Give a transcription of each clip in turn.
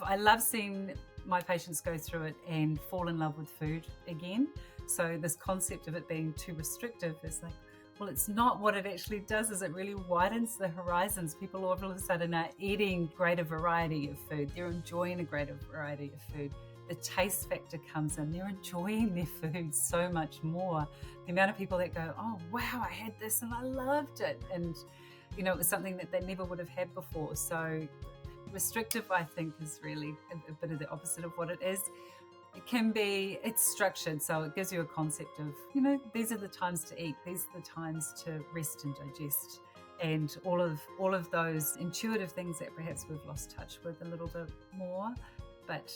I love seeing my patients go through it and fall in love with food again. So this concept of it being too restrictive is like, well, it's not. What it actually does is it really widens the horizons. People all of a sudden are eating greater variety of food. They're enjoying a greater variety of food. The taste factor comes in. They're enjoying their food so much more. The amount of people that go, oh, wow, I had this and I loved it. And, it was something that they never would have had before. So restrictive, I think, is really a bit of the opposite of what it is. It's structured, so it gives you a concept of, these are the times to eat, these are the times to rest and digest, and all of those intuitive things that perhaps we've lost touch with a little bit more. But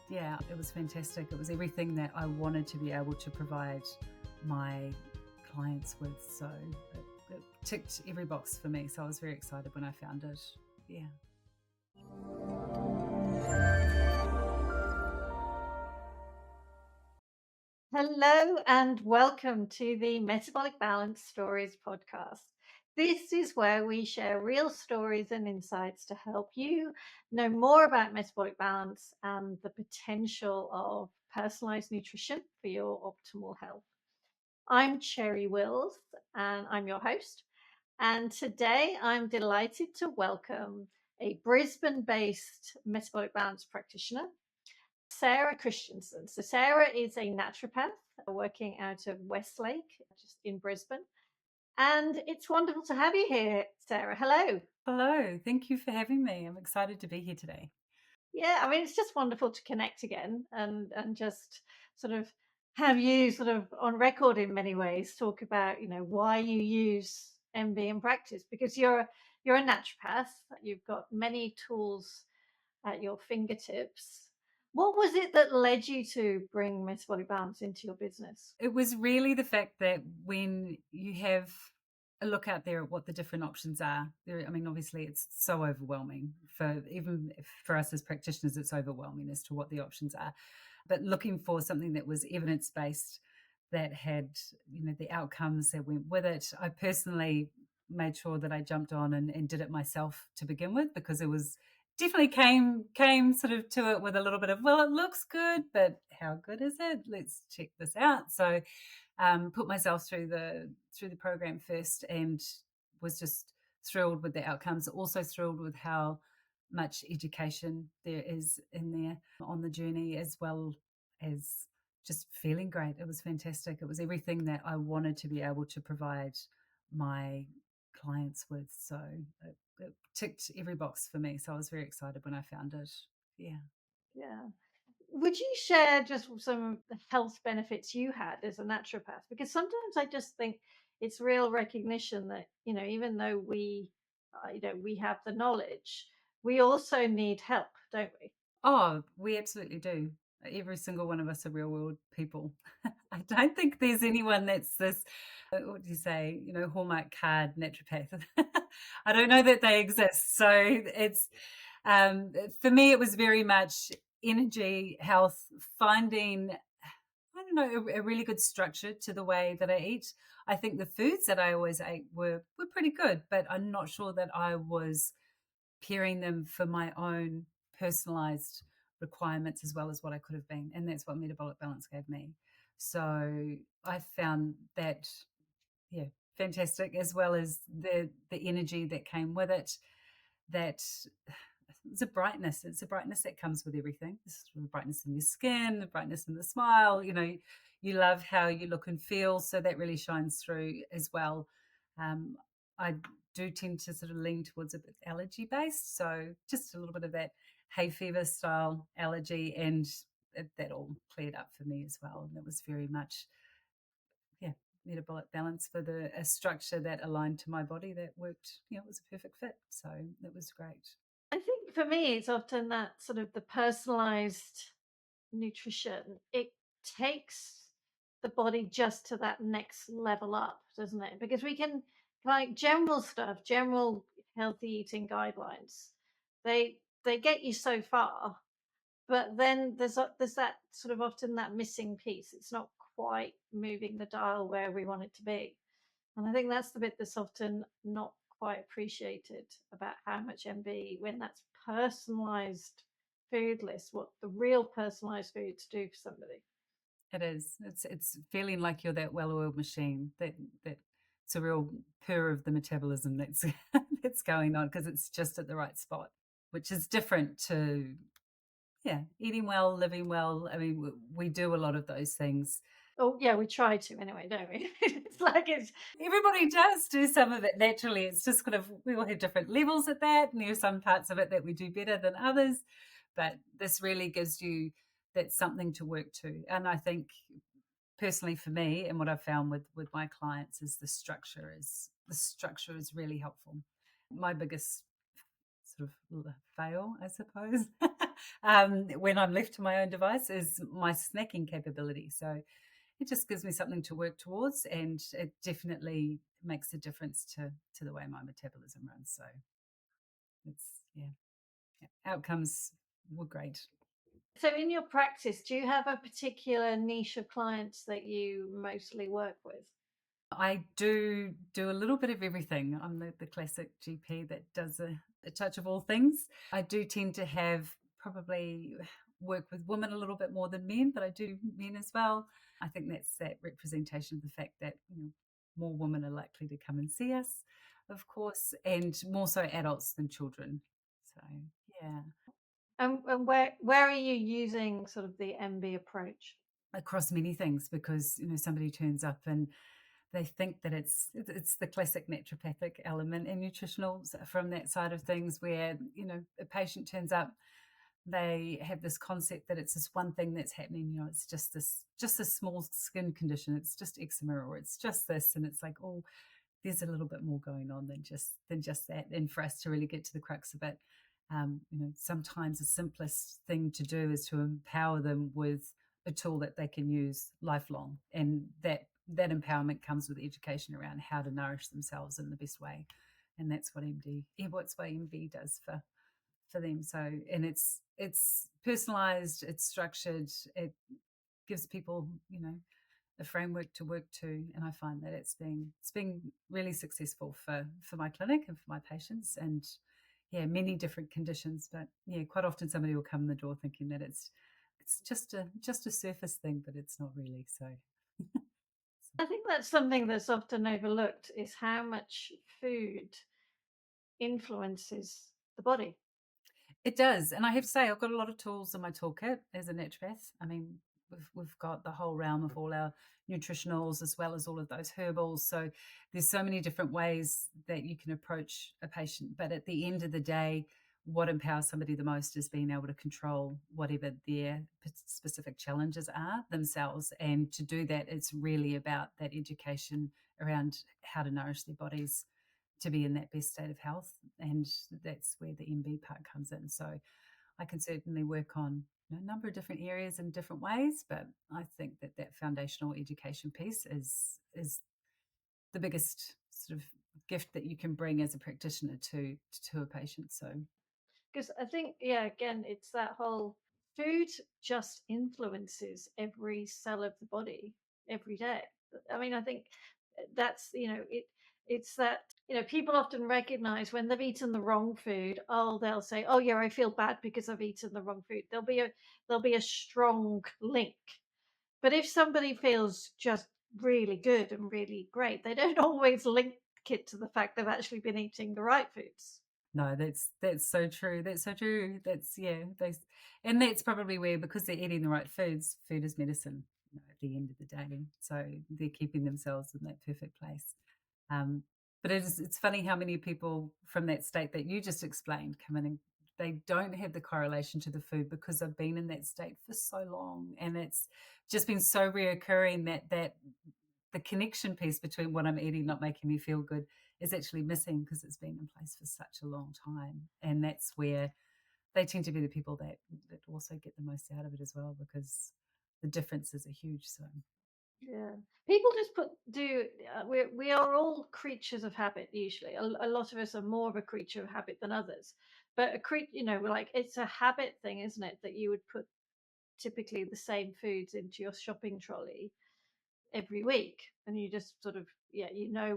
yeah, it was fantastic. It was everything that I wanted to be able to provide my clients with. So it ticked every box for me. So I was very excited when I found it. Yeah. Hello and welcome to the Metabolic Balance Stories podcast. This is where we share real stories and insights to help you know more about metabolic balance and the potential of personalized nutrition for your optimal health. I'm Cherry Wills and I'm your host. And today I'm delighted to welcome a Brisbane-based metabolic balance practitioner, Sarah Christensen. So Sarah is a naturopath working out of Westlake, just in Brisbane. And it's wonderful to have you here, Sarah. Hello. Hello. Thank you for having me. I'm excited to be here today. Yeah, I mean, it's just wonderful to connect again and just sort of have you sort of on record in many ways talk about, why you use MB in practice, because you're a naturopath. You've got many tools at your fingertips. What was it that led you to bring metabolic balance into your business? It was really the fact that when you have a look out there at what the different options are, obviously it's so overwhelming even for us as practitioners, it's overwhelming as to what the options are. But looking for something that was evidence-based, that had, the outcomes that went with it. I personally made sure that I jumped on and did it myself to begin with, because it was definitely came sort of to it with a little bit of, well, it looks good, but how good is it? Let's check this out. So put myself through the program first and was just thrilled with the outcomes. Also thrilled with how much education there is in there on the journey, as well as just feeling great. It was fantastic. It was everything that I wanted to be able to provide my clients with. So it ticked every box for me. So I was very excited when I found it. Yeah. Yeah. Would you share just some of the health benefits you had as a naturopath? Because sometimes I just think it's real recognition that, even though we have the knowledge, we also need help, don't we? Oh, we absolutely do. Every single one of us are real world people. I don't think there's anyone that's this, what do you say, Hallmark card naturopath. I don't know that they exist. So it's, for me, it was very much energy, health, finding, I don't know, a really good structure to the way that I eat. I think the foods that I always ate were pretty good, but I'm not sure that I was pairing them for my own personalized requirements as well as what I could have been. And that's what Metabolic Balance gave me. So I found that, yeah, fantastic, as well as the energy that came with it. That it's a brightness. It's a brightness that comes with everything. The brightness in your skin, the brightness in the smile. You love how you look and feel, so that really shines through as well. I do tend to sort of lean towards a bit allergy based, so just a little bit of that hay fever style allergy, and that all cleared up for me as well. And it was very much, yeah, metabolic balance for a structure that aligned to my body that worked. It was a perfect fit. So it was great. I think for me, it's often that sort of the personalized nutrition. It takes the body just to that next level up, doesn't it? Because we can, like, general stuff, general healthy eating guidelines, they get you so far, but then there's that sort of often that missing piece. It's not quite moving the dial where we want it to be. And I think that's the bit that's often not quite appreciated about how much MB, when that's personalized food list, what the real personalized foods do for somebody. It is. It's feeling like you're that well-oiled machine, that it's a real purr of the metabolism that's that's going on because it's just at the right spot, which is different to, yeah, eating well, living well. I mean, we do a lot of those things. Oh yeah, we try to anyway, don't we? It's like it's Everybody does do some of it naturally. It's just kind of, we all have different levels at that, and there are some parts of it that we do better than others. But this really gives you that something to work to. And I think personally for me, and what I've found with my clients, is the structure is really helpful. My biggest sort of fail, I suppose, when I'm left to my own device, is my snacking capability. So it just gives me something to work towards, and it definitely makes a difference to the way my metabolism runs. So it's, yeah, outcomes were great. so in your practice, do you have a particular niche of clients that you mostly work with? I do a little bit of everything. I'm the classic GP that does a touch of all things. I do tend to have probably work with women a little bit more than men, but I do men as well. I think that's that representation of the fact that, more women are likely to come and see us, of course, and more so adults than children. So yeah, And where are you using sort of the MB approach? across many things, because somebody turns up and they think that it's the classic naturopathic element and nutritional from that side of things, where a patient turns up, they have this concept that it's this one thing that's happening. It's just this small skin condition, it's just eczema, or it's just this, and it's like, oh, there's a little bit more going on than just that. And for us to really get to the crux of it, sometimes the simplest thing to do is to empower them with a tool that they can use lifelong, and that empowerment comes with education around how to nourish themselves in the best way, and that's what MB does for them. So, and it's personalized, it's structured, it gives people a framework to work to, and I find that it's been really successful for my clinic and for my patients, and yeah, many different conditions. But yeah, quite often somebody will come in the door thinking that it's just a surface thing, but it's not really. So I think that's something that's often overlooked is how much food influences the body. it does, and I have to say, I've got a lot of tools in my toolkit as a naturopath. I mean, we've got the whole realm of all our nutritionals as well as all of those herbals. So there's so many different ways that you can approach a patient. But at the end of the day, what empowers somebody the most is being able to control whatever their specific challenges are themselves. And to do that, it's really about that education around how to nourish their bodies to be in that best state of health. And that's where the MB part comes in. So I can certainly work on a number of different areas in different ways, but I think that foundational education piece is the biggest sort of gift that you can bring as a practitioner to a patient. So Because I think, yeah, again, it's that whole food just influences every cell of the body every day. I mean, I think that's, it's that, people often recognize when they've eaten the wrong food. Oh, they'll say, oh yeah, I feel bad because I've eaten the wrong food. There'll be a strong link. But if somebody feels just really good and really great, they don't always link it to the fact they've actually been eating the right foods. no, that's so true. That's so true. That's, yeah, and that's probably where, because they're eating the right foods, food is medicine, at the end of the day. So they're keeping themselves in that perfect place. Um, but it's funny how many people from that state that you just explained come in and they don't have the correlation to the food because they've been in that state for so long, and it's just been so reoccurring that the connection piece between what I'm eating not making me feel good is actually missing because it's been in place for such a long time. And that's where they tend to be the people that also get the most out of it as well, because the differences are huge. So Yeah, people just we are all creatures of habit. Usually, a lot of us are more of a creature of habit than others. But like it's a habit thing, isn't it? That you would put typically the same foods into your shopping trolley every week, and you just sort of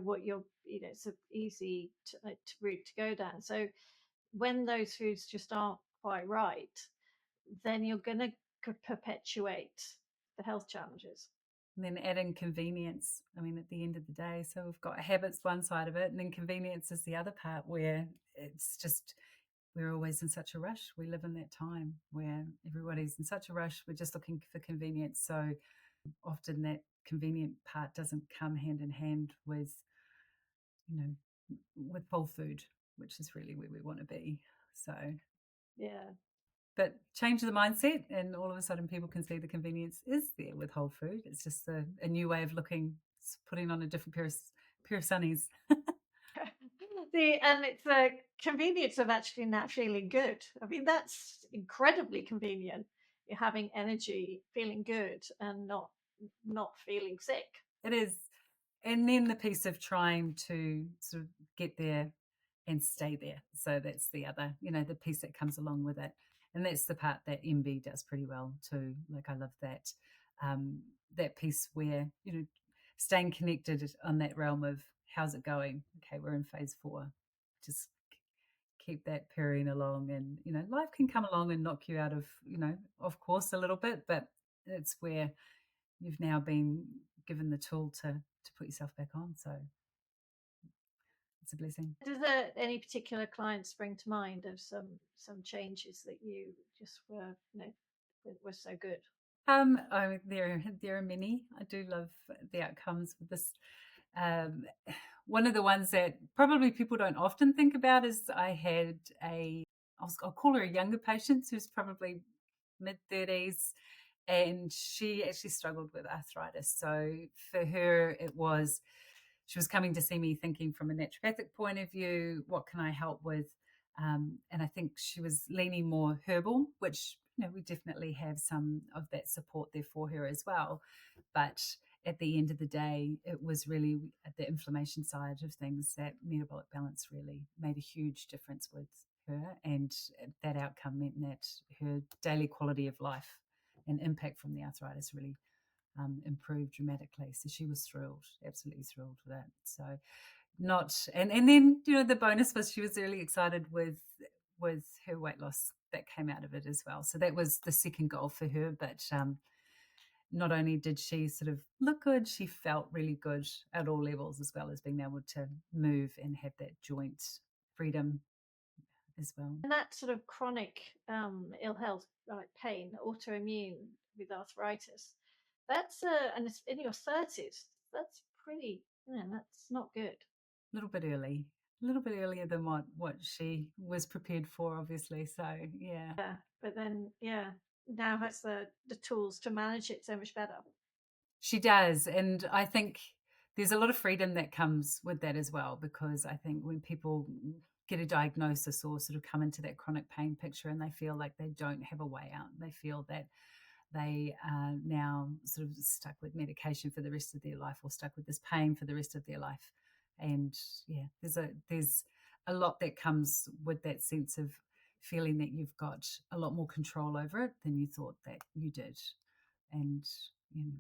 what it's an easy route to go down. So when those foods just aren't quite right, then you're going to perpetuate the health challenges. And then add in convenience. I mean, at the end of the day, so we've got habits one side of it, and then convenience is the other part, where it's just we're always in such a rush. We live in that time where everybody's in such a rush. We're just looking for convenience. So often that convenient part doesn't come hand in hand with, you know, with whole food, which is really where we want to be. So, Yeah. but change the mindset, and all of a sudden people can see the convenience is there with whole food. It's just a new way of looking, putting on a different pair of sunnies. And it's the convenience of actually not feeling good. I mean, that's incredibly convenient. You're having energy, feeling good, and not feeling sick. It is. And then the piece of trying to sort of get there and stay there. So that's the other, the piece that comes along with it. And that's the part that MB does pretty well too. Like I love that piece where, staying connected on that realm of how's it going? Okay, we're in phase 4. Just keep that purring along, and life can come along and knock you out of course a little bit, but it's where you've now been given the tool to put yourself back on. So it's a blessing. Does any particular client spring to mind of some changes that you just were so good? There are many. I do love the outcomes with this. Um, One of the ones that probably people don't often think about is I had I'll call her a younger patient who's probably mid-30s, and she actually struggled with arthritis. So for her, she was coming to see me thinking from a naturopathic point of view, what can I help with? And I think she was leaning more herbal, which we definitely have some of that support there for her as well. But at the end of the day, it was really at the inflammation side of things that metabolic balance really made a huge difference with her. And that outcome meant that her daily quality of life and impact from the arthritis really improved dramatically. So she was thrilled, absolutely thrilled with that. So and then the bonus was she was really excited with her weight loss that came out of it as well. So that was the second goal for her. But not only did she sort of look good, she felt really good at all levels, as well as being able to move and have that joint freedom as well. And that sort of chronic ill health, like pain, autoimmune with arthritis, that's and it's in your 30s. That's pretty. That's not good. A little bit early, a little bit earlier than what she was prepared for, obviously. So yeah. Yeah, but then now has the tools to manage it so much better. She does. And I think there's a lot of freedom that comes with that as well, because I think when people get a diagnosis or sort of come into that chronic pain picture and they feel like they don't have a way out, they feel that they are now sort of stuck with medication for the rest of their life, or stuck with this pain for the rest of their life. And yeah, there's a lot that comes with that sense of feeling that you've got a lot more control over it than you thought that you did. And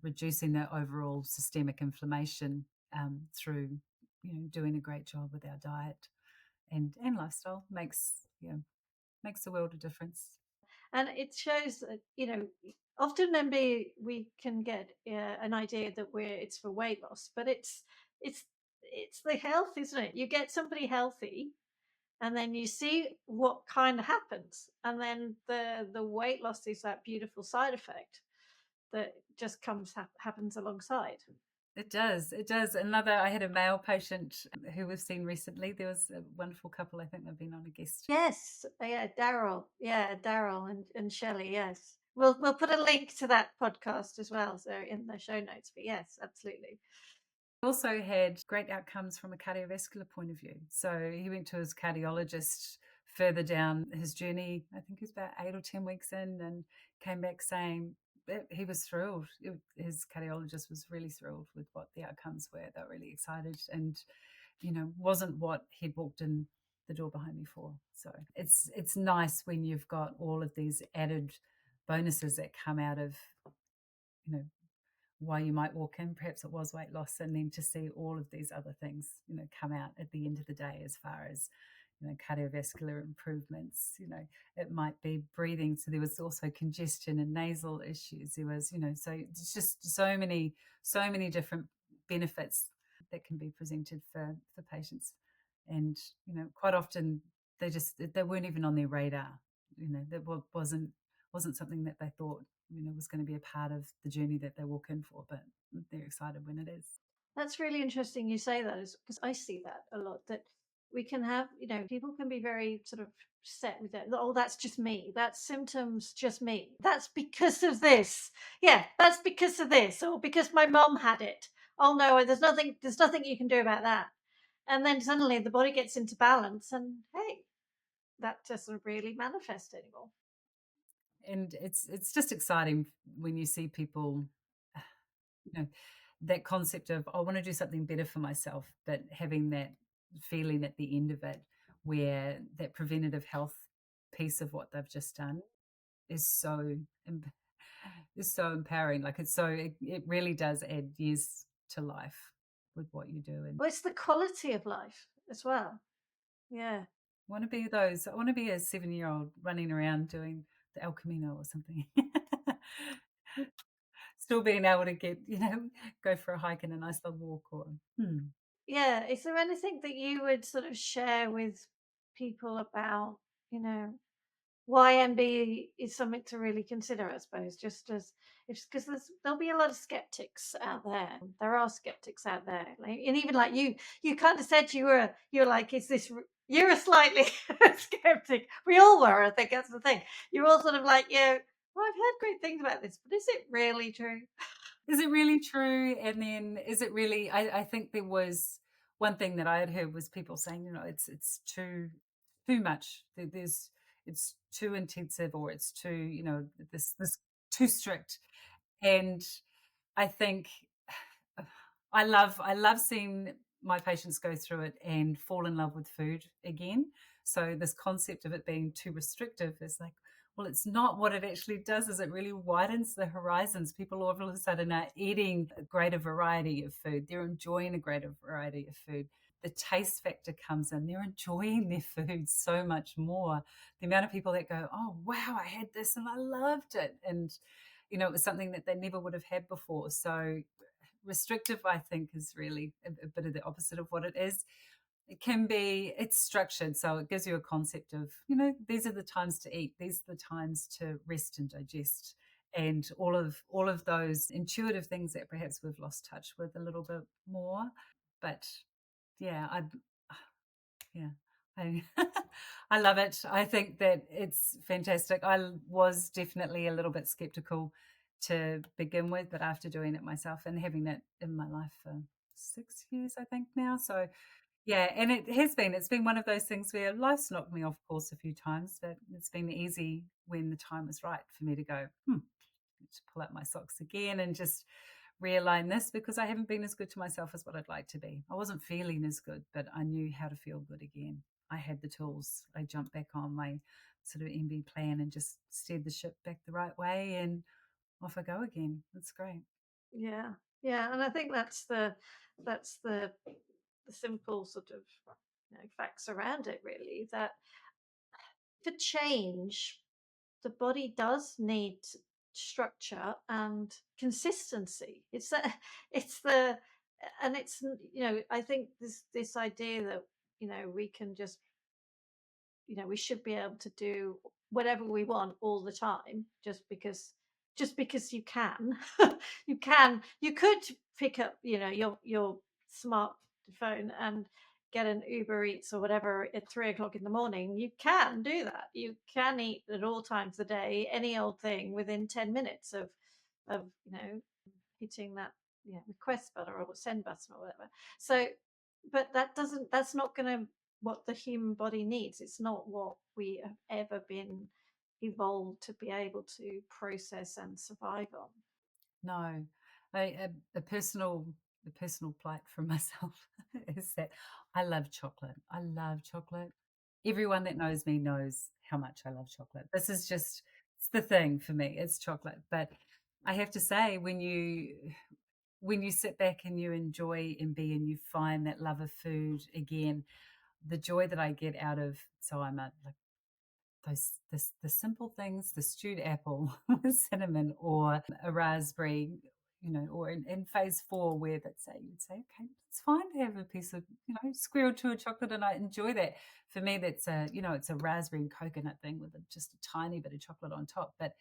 reducing the overall systemic inflammation through doing a great job with our diet and lifestyle makes a world of difference. And it shows that often we can get an idea that it's for weight loss, but it's the health, isn't it? You get somebody healthy, and then you see what kind of happens, and then the weight loss is that beautiful side effect that just happens alongside. It does. It does. I had a male patient who we've seen recently. There was a wonderful couple. I think they've been on a guest. Yes, yeah, Daryl. Yeah, Daryl and Shelley. Yes, we'll put a link to that podcast as well, so in the show notes. But yes, absolutely. Also had great outcomes from a cardiovascular point of view. So he went to his cardiologist further down his journey. I think he was about 8 or 10 weeks in, and came back saying that he was thrilled. His cardiologist was really thrilled with what the outcomes were. They were really excited, and wasn't what he'd walked in the door behind me for. So it's nice when you've got all of these added bonuses that come out of why you might walk in. Perhaps it was weight loss, and then to see all of these other things come out at the end of the day, as far as cardiovascular improvements. It might be breathing. So there was also congestion and nasal issues. There was, so it's just so many different benefits that can be presented for patients. And, quite often they weren't even on their radar. That wasn't something that they thought, was going to be a part of the journey that they walk in for, but they're excited when it is. That's really interesting you say that, because I see that a lot, that we can have, people can be very sort of set with that. Oh, that's just me. That's symptoms, just me. That's because of this. Yeah, that's because of this, or because my mom had it. Oh no, there's nothing you can do about that. And then suddenly the body gets into balance, and hey, that doesn't really manifest anymore. And it's just exciting when you see people, you know that concept of, I want to do something better for myself, but having that feeling at the end of it where that preventative health piece of what they've just done is so empowering. Like it really does add years to life with what you do. And Well, it's the quality of life as well. Yeah. I want to be a 7-year-old running around doing the El Camino or something. Still being able to go for a hike and a nice long walk, or Yeah. Is there anything that you would sort of share with people about, you know, why MB is something to really consider, I suppose, just as if, because there'll be a lot of skeptics out there. There are skeptics out there, like, and even like you kind of said you're like, is this? You're a slightly skeptic. We all were. I think that's the thing. You're all sort of like, yeah. Well, I've heard great things about this, but is it really true? is it really true? And then is it really? I think there was one thing that I had heard was people saying, it's too much. There's It's too intensive, or it's too, this too strict. And I think I love seeing my patients go through it and fall in love with food again. So this concept of it being too restrictive is like, well, it's not. What it actually does is it really widens the horizons. People all of a sudden are eating a greater variety of food. They're enjoying a greater variety of food. The taste factor comes in. They're enjoying their food so much more. The amount of people that go, oh, wow, I had this and I loved it. And, it was something that they never would have had before. So restrictive, I think, is really a bit of the opposite of what it is. It's structured, so it gives you a concept of, these are the times to eat, these are the times to rest and digest, and all of those intuitive things that perhaps we've lost touch with a little bit more. But yeah, yeah, I I love it. I think that it's fantastic. I was definitely a little bit skeptical to begin with, but after doing it myself and having it in my life for 6 years, I think now. So yeah, and it's been one of those things where life's knocked me off course a few times, but it's been easy when the time is right for me to go, to pull up my socks again and just realign this, because I haven't been as good to myself as what I'd like to be. I wasn't feeling as good, but I knew how to feel good again. I had the tools. I jumped back on my sort of MB plan and just steered the ship back the right way, and off I go again. That's great. Yeah, yeah, and I think that's the simple sort of, facts around it. Really, that for change, the body does need structure and consistency. It's the, and it's, I think this idea that, we can just, we should be able to do whatever we want all the time, just because you can. You could pick up, your smartphone and get an Uber Eats or whatever at 3 o'clock in the morning. You can do that. You can eat at all times of the day, any old thing within 10 minutes of hitting that, request button or send button or whatever. So, but that's not going to what the human body needs. It's not what we have ever been evolved to be able to process and survive on. No, a personal plight from myself is that I love chocolate. I love chocolate. Everyone that knows me knows how much I love chocolate. It's the thing for me. It's chocolate. But I have to say, when you sit back and you enjoy and you find that love of food again, the joy that I get out of, so I'm a, like the simple things, the stewed apple with cinnamon, or a raspberry, or in phase 4 where that say you'd say, okay, it's fine to have a piece of, square or two of chocolate, and I enjoy that. For me, that's it's a raspberry and coconut thing with just a tiny bit of chocolate on top. But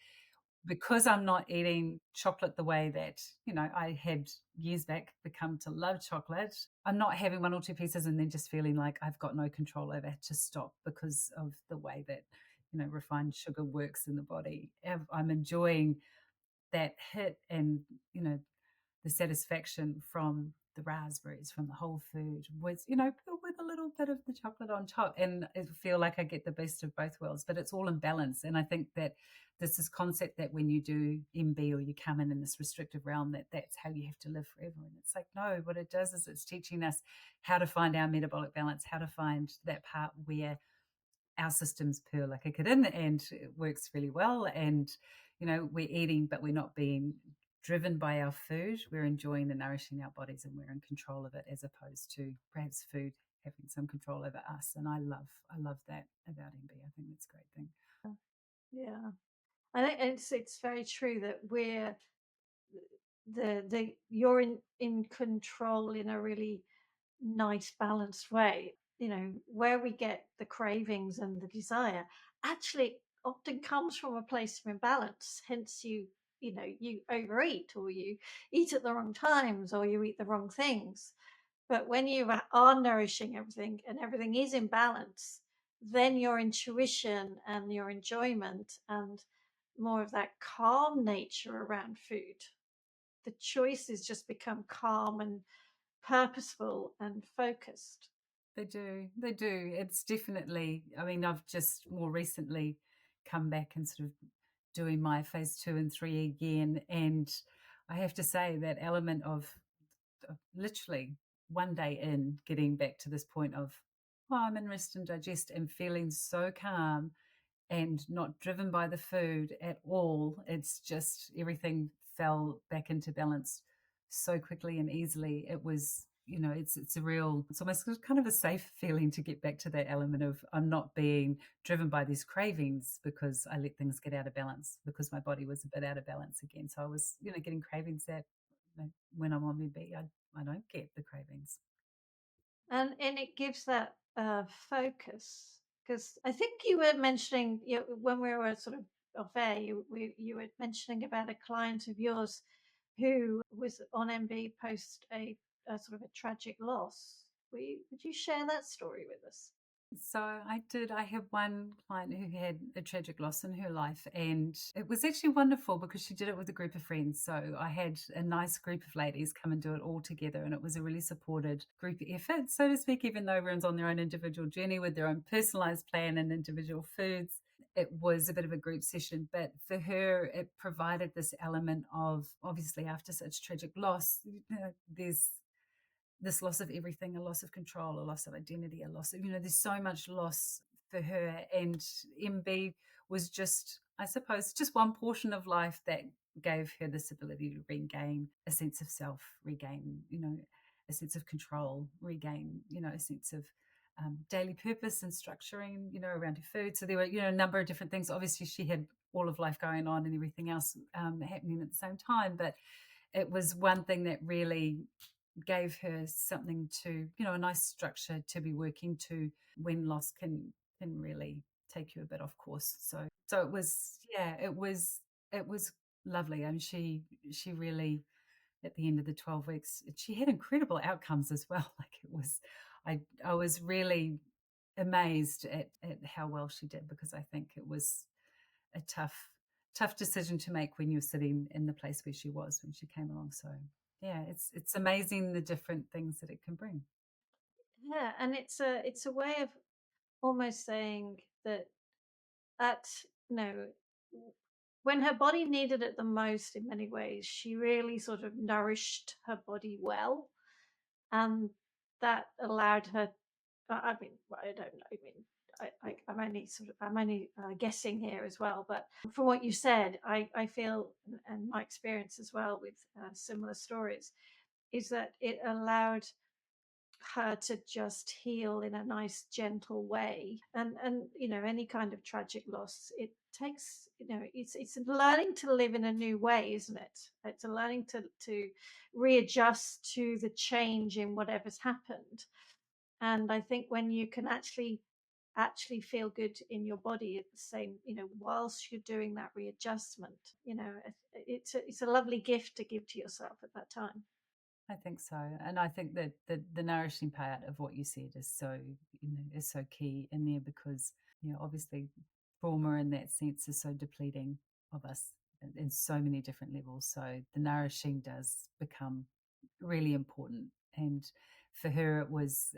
because I'm not eating chocolate the way that, I had years back become to love chocolate, I'm not having one or two pieces and then just feeling like I've got no control over to stop because of the way that, refined sugar works in the body. I'm enjoying that hit and, you know, the satisfaction from the raspberries, from the whole food with, with a little bit of the chocolate on top. And I feel like I get the best of both worlds, but it's all in balance. And I think that this concept that when you do MB or you come in this restrictive realm, that's how you have to live forever. And it's like, no, what it does is it's teaching us how to find our metabolic balance, how to find that part where our systems purr like a kitten and it works really well. And, we're eating, but we're not being driven by our food. We're enjoying and nourishing our bodies and we're in control of it as opposed to perhaps food having some control over us. And I love that about MB. I think that's a great thing. Yeah. I think it's very true that we're the you're in control in a really nice balanced way. Where we get the cravings and the desire actually often comes from a place of imbalance. Hence, you overeat, or you eat at the wrong times, or you eat the wrong things. But when you are nourishing everything and everything is in balance, then your intuition and your enjoyment and more of that calm nature around food, the choices just become calm and purposeful and focused. They do. They do. It's definitely, I mean, I've just more recently come back and sort of doing my phase 2 and 3 again. And I have to say that element of literally one day in getting back to this point of, oh, I'm in rest and digest and feeling so calm and not driven by the food at all. It's just everything fell back into balance so quickly and easily. It was, it's almost kind of a safe feeling to get back to that element of I'm not being driven by these cravings because I let things get out of balance because my body was a bit out of balance again. So I was, getting cravings that when I'm on MB, I don't get the cravings. And it gives that focus, because I think you were mentioning, when we were sort of off air, you were mentioning about a client of yours who was on MB post a sort of a tragic loss. Would you share that story with us? So I did. I have one client who had a tragic loss in her life, and it was actually wonderful because she did it with a group of friends. So I had a nice group of ladies come and do it all together, and it was a really supported group effort, so to speak, even though everyone's on their own individual journey with their own personalized plan and individual foods. It was a bit of a group session, but for her, it provided this element of obviously after such tragic loss, there's this loss of everything, a loss of control, a loss of identity, a loss of, there's so much loss for her. And MB was just, I suppose, just one portion of life that gave her this ability to regain a sense of self, regain, a sense of control, regain, a sense of daily purpose and structuring, around her food. So there were, a number of different things. Obviously, she had all of life going on and everything else happening at the same time, but it was one thing that really gave her something to, a nice structure to be working to when loss can really take you a bit off course. So it was, yeah, it was lovely. And she really, at the end of the 12 weeks, she had incredible outcomes as well. Like it was, I was really amazed at how well she did, because I think it was a tough decision to make when you're sitting in the place where she was when she came along. So yeah, it's amazing the different things that it can bring. Yeah, and it's a way of almost saying that at you know when her body needed it the most, in many ways, she really sort of nourished her body well, and that allowed her. I mean, well, I don't know. I mean, I'm only guessing here as well. But from what you said, I feel, and my experience as well with similar stories, is that it allowed her to just heal in a nice gentle way. And any kind of tragic loss, it takes, it's learning to live in a new way, isn't it? It's a learning to readjust to the change in whatever's happened. And I think when you can actually feel good in your body at the same, whilst you're doing that readjustment, it's a lovely gift to give to yourself at that time. I think so, and I think that the nourishing part of what you said is so, is so key in there, because obviously trauma in that sense is so depleting of us in so many different levels. So the nourishing does become really important, and for her it was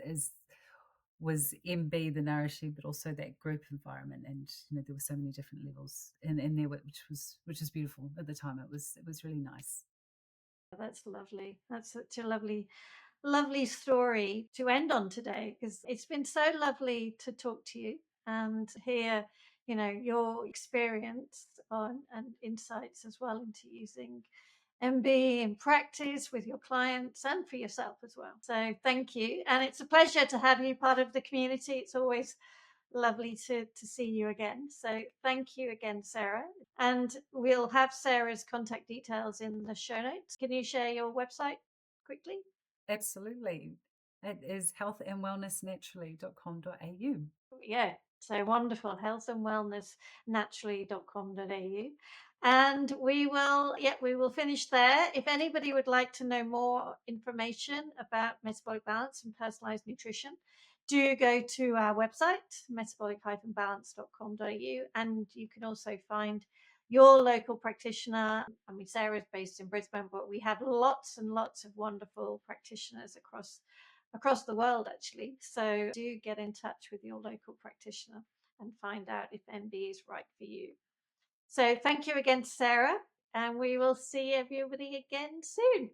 MB the nourishing, but also that group environment, and there were so many different levels in there, which is beautiful at the time. It was really nice. That's lovely. That's such a lovely story to end on today, because it's been so lovely to talk to you and hear, your experience on and insights as well into using MB in practice with your clients and for yourself as well. So thank you. And it's a pleasure to have you part of the community. It's always lovely to see you again. So thank you again, Sarah. And we'll have Sarah's contact details in the show notes. Can you share your website quickly? Absolutely. It is healthandwellnessnaturally.com.au. Yeah, so wonderful. Health and wellness naturally.com.au. And we will finish there. If anybody would like to know more information about metabolic balance and personalized nutrition, do go to our website, metabolic-balance.com.au, and you can also find your local practitioner. I mean, Sarah is based in Brisbane, but we have lots and lots of wonderful practitioners across the world, actually. So do get in touch with your local practitioner and find out if MB is right for you. So thank you again, Sarah, and we will see everybody again soon.